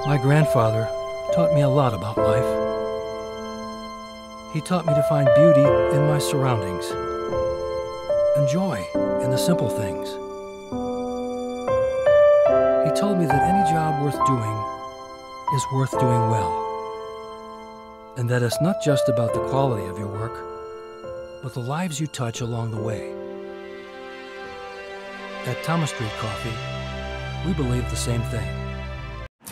My grandfather taught me a lot about life. He taught me to find beauty in my surroundings and joy in the simple things. He told me that any job worth doing is worth doing well, and that it's not just about the quality of your work, but the lives you touch along the way. At Thomas Street Coffee, we believe the same thing.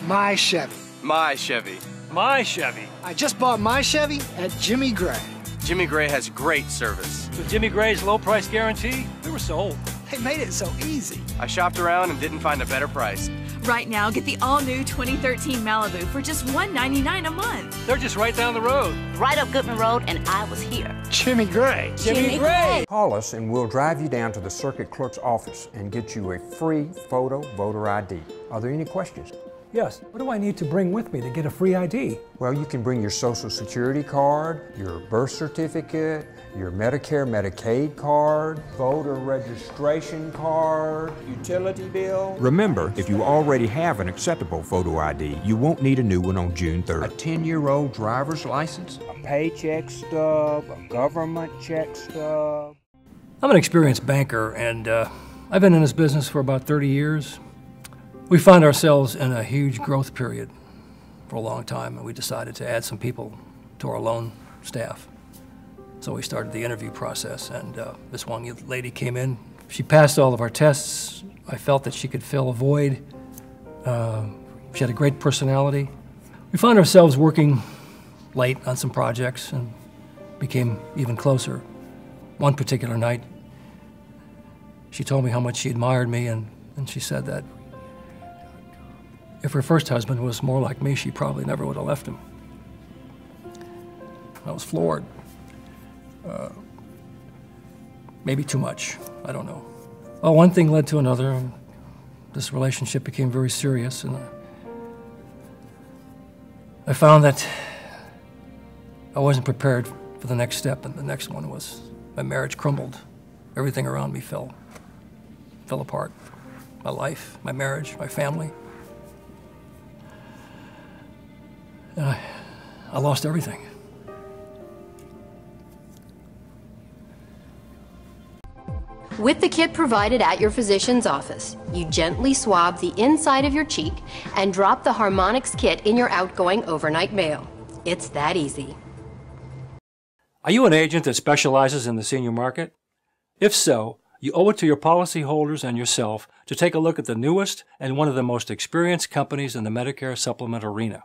My Chevy. My Chevy. My Chevy. I just bought my Chevy at Jimmy Gray. Jimmy Gray has great service. With Jimmy Gray's low price guarantee, we were sold. They made it so easy. I shopped around and didn't find a better price. Right now, get the all-new 2013 Malibu for just $199 a month. They're just right down the road. Right up Goodman Road, and I was here. Jimmy Gray. Jimmy Gray. Call us and we'll drive you down to the circuit clerk's office and get you a free photo voter ID. Are there any questions? Yes, what do I need to bring with me to get a free ID? Well, you can bring your Social Security card, your birth certificate, your Medicare, Medicaid card, voter registration card, utility bill. Remember, if you already have an acceptable photo ID, you won't need a new one on June 3rd. A 10-year-old driver's license, a paycheck stub, a government check stub. I'm an experienced banker, and I've been in this business for about 30 years. We found ourselves in a huge growth period for a long time, and we decided to add some people to our loan staff. So we started the interview process, and this one lady came in. She passed all of our tests. I felt that she could fill a void. She had a great personality. We found ourselves working late on some projects and became even closer. One particular night, she told me how much she admired me, and she said that if her first husband was more like me, she probably never would have left him. I was floored. Maybe too much, I don't know. Well, one thing led to another, and this relationship became very serious, and I found that I wasn't prepared for the next step, and the next one was my marriage crumbled. Everything around me fell apart. My life, my marriage, my family. And I lost everything. With the kit provided at your physician's office, you gently swab the inside of your cheek and drop the Harmonics kit in your outgoing overnight mail. It's that easy. Are you an agent that specializes in the senior market? If so, you owe it to your policyholders and yourself to take a look at the newest and one of the most experienced companies in the Medicare supplement arena.